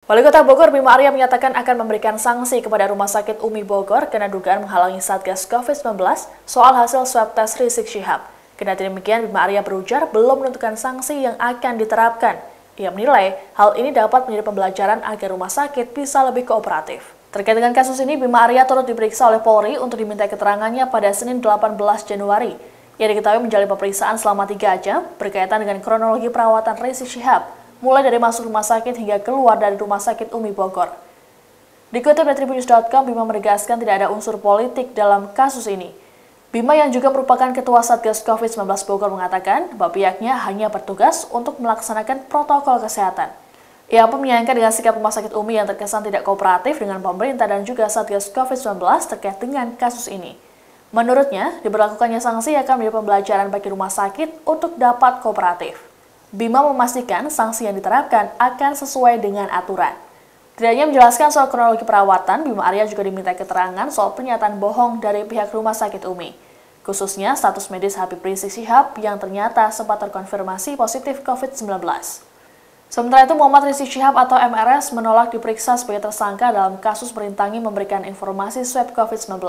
Wali Kota Bogor Bima Arya menyatakan akan memberikan sanksi kepada Rumah Sakit Umi Bogor karena dugaan menghalangi Satgas COVID-19 soal hasil swab tes Rizik Syihab. Kendati demikian, Bima Arya berujar belum menentukan sanksi yang akan diterapkan. Ia menilai hal ini dapat menjadi pembelajaran agar rumah sakit bisa lebih kooperatif. Terkait dengan kasus ini, Bima Arya turut diperiksa oleh Polri untuk diminta keterangannya pada Senin 18 Januari. Ia diketahui menjalani pemeriksaan selama 3 jam berkaitan dengan kronologi perawatan Rizik Syihab, mulai dari masuk rumah sakit hingga keluar dari Rumah Sakit Umi Bogor. Dikutip dari Tribunnews.com, Bima menegaskan tidak ada unsur politik dalam kasus ini. Bima yang juga merupakan Ketua Satgas COVID-19 Bogor mengatakan bahwa pihaknya hanya bertugas untuk melaksanakan protokol kesehatan. Ia pun menyayangkan dengan sikap Rumah Sakit Umi yang terkesan tidak kooperatif dengan pemerintah dan juga Satgas COVID-19 terkait dengan kasus ini. Menurutnya, diberlakukannya sanksi akan menjadi pembelajaran bagi rumah sakit untuk dapat kooperatif. Bima memastikan sanksi yang diterapkan akan sesuai dengan aturan. Tidak hanya menjelaskan soal kronologi perawatan, Bima Arya juga diminta keterangan soal pernyataan bohong dari pihak Rumah Sakit Umi, khususnya status medis Habib Rizik Syihab yang ternyata sempat terkonfirmasi positif COVID-19. Sementara itu, Muhammad Rizik Syihab atau MRS menolak diperiksa sebagai tersangka dalam kasus merintangi memberikan informasi swab COVID-19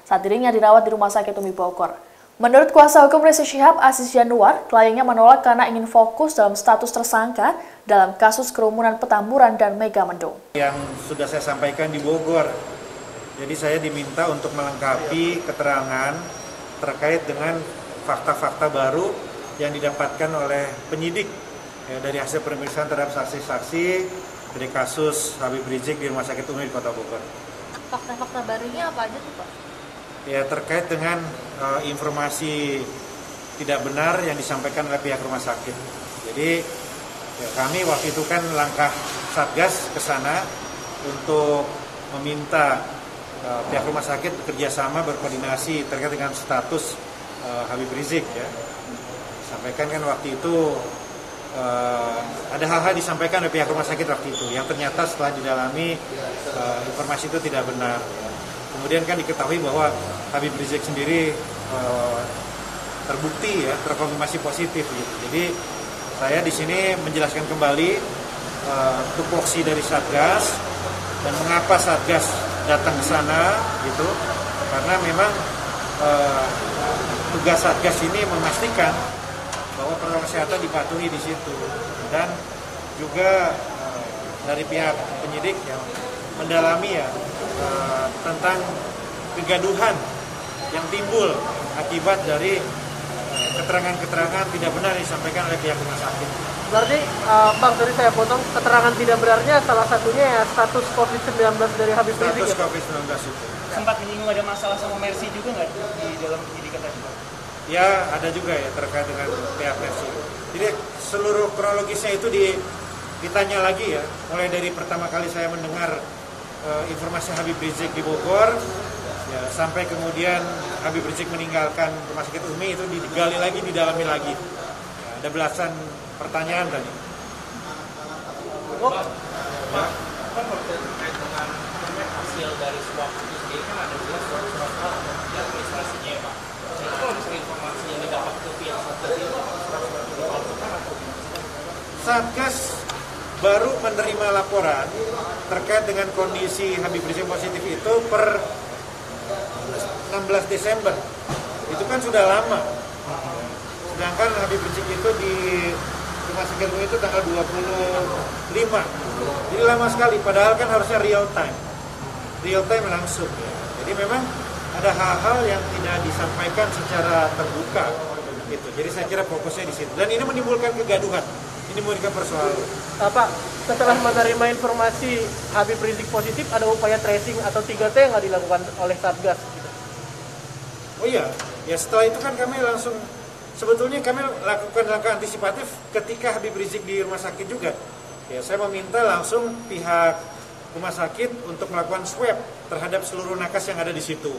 saat dirinya dirawat di Rumah Sakit Umi Bogor. Menurut kuasa hukum Rizik Syihab, Aziz Januar, kliennya menolak karena ingin fokus dalam status tersangka dalam kasus kerumunan Petamburan dan Megamendung. Yang sudah saya sampaikan di Bogor, jadi saya diminta untuk melengkapi keterangan terkait dengan fakta-fakta baru yang didapatkan oleh penyidik dari hasil pemeriksaan terhadap saksi-saksi dari kasus Habib Rizik di Rumah Sakit Umi di Kota Bogor. Fakta-fakta barunya apa aja tuh, Pak? Ya, terkait dengan informasi tidak benar yang disampaikan oleh pihak rumah sakit. Jadi ya, kami waktu itu kan langkah Satgas ke sana untuk meminta pihak rumah sakit bekerjasama berkoordinasi terkait dengan status Habib Rizik. Ya. Sampaikan kan waktu itu ada hal-hal disampaikan oleh pihak rumah sakit waktu itu yang ternyata setelah didalami informasi itu tidak benar. Kemudian kan diketahui bahwa Habib Rizik sendiri terbukti ya terkonfirmasi positif gitu. Jadi saya di sini menjelaskan kembali tupoksi dari Satgas dan mengapa Satgas datang ke sana gitu. Karena memang tugas Satgas ini memastikan bahwa protokol kesehatan dipatuhi di situ dan juga dari pihak penyidik yang mendalami ya tentang kegaduhan yang timbul akibat dari keterangan-keterangan tidak benar yang disampaikan oleh pihak rumah sakit. Berarti, Bang, tadi saya potong, keterangan tidak benarnya salah satunya ya status COVID-19 dari Habib Rizik. Status COVID-19 itu. Sempat menyinggung ada masalah sama Mercy juga nggak di dalam penyidikan tadi? Ya, ada juga ya terkait dengan pihak Mercy. Jadi seluruh kronologisnya itu ditanya lagi ya, mulai dari pertama kali saya mendengar informasi Habib Rizik di Bogor, ya, sampai kemudian Habib Rizik meninggalkan Rumah Sakit Umi itu digali lagi, didalami lagi. Ya, ada belasan pertanyaan tadi. Pak, terkait dengan hasil dari swab itu sendiri kan ada jelas surat-surat administrasinya ya, Pak. Jadi kalau misalnya informasi yang didapat ke pihak Satgas itu surat-surat itu dipalsukan atau gimana? Satgas baru menerima laporan terkait dengan kondisi Habib Rizik positif itu per 16 Desember. Itu kan sudah lama. Sedangkan Habib Rizik itu di Rumah Sakit Umi itu tanggal 25. Jadi lama sekali, padahal kan harusnya real time. Real time langsung. Jadi memang ada hal-hal yang tidak disampaikan secara terbuka. Gitu. Jadi saya kira fokusnya di situ. Dan ini menimbulkan kegaduhan. Ini menimbulkan persoalan. Pak, setelah menerima informasi Habib Rizik positif, ada upaya tracing atau 3T yang nggak dilakukan oleh Satgas? Gitu. Oh iya, ya setelah itu kan kami langsung, sebetulnya kami lakukan langkah antisipatif ketika Habib Rizik di rumah sakit juga. Ya, saya meminta langsung pihak rumah sakit untuk melakukan swab terhadap seluruh nakas yang ada di situ.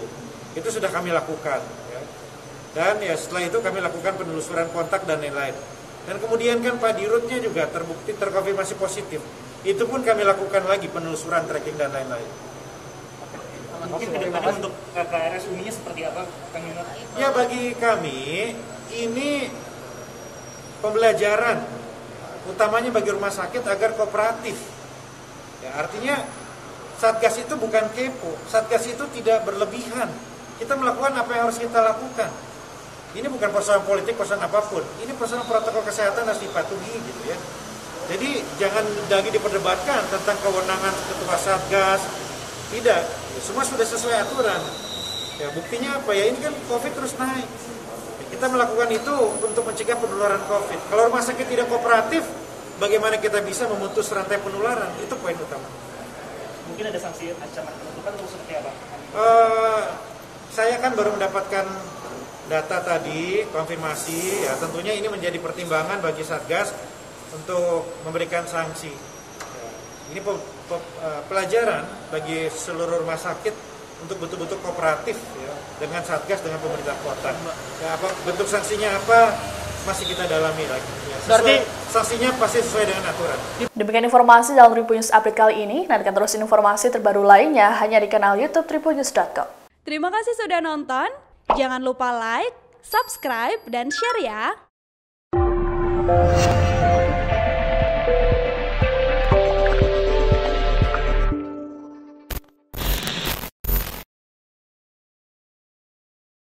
Itu sudah kami lakukan. Ya. Dan ya setelah itu kami lakukan penelusuran kontak dan lain-lain. Dan kemudian kan Pak Dirutnya juga terbukti terkonfirmasi positif. Itu pun kami lakukan lagi penelusuran, tracking dan lain-lain. Mungkin kedepannya untuk KRSUI-nya seperti apa, Kang Yunus? Ya bagi kami ini pembelajaran, utamanya bagi rumah sakit agar kooperatif. Ya, Ya, artinya Satgas itu bukan kepo, Satgas itu tidak berlebihan. Kita melakukan apa yang harus kita lakukan. Ini bukan persoalan politik, persoalan apapun. Ini persoalan protokol kesehatan harus dipatuhi gitu ya. Jadi jangan lagi diperdebatkan tentang kewenangan ketua Satgas. Tidak, ya, semua sudah sesuai aturan. Ya, buktinya apa ya? Ini kan COVID terus naik. Ya, kita melakukan itu untuk mencegah penularan COVID. Kalau rumah sakit tidak kooperatif, bagaimana kita bisa memutus rantai penularan? Itu poin utama. Mungkin ada sanksi ancaman penutupan atau seperti apa? Saya kan baru mendapatkan data tadi, konfirmasi. Ya, tentunya ini menjadi pertimbangan bagi Satgas untuk memberikan sanksi. Ya, ini pelajaran bagi seluruh rumah sakit untuk betul-betul kooperatif ya, dengan Satgas, dengan pemerintah kota. Ya, apa bentuk sanksinya apa masih kita dalami lagi. Ya, Berarti sanksinya pasti sesuai dengan aturan. Demikian informasi dalam Tribun News Update kali ini. Nantikan terus informasi terbaru lainnya hanya di kanal YouTube tribunnews.com. Terima kasih sudah nonton. Jangan lupa like, subscribe, dan share ya.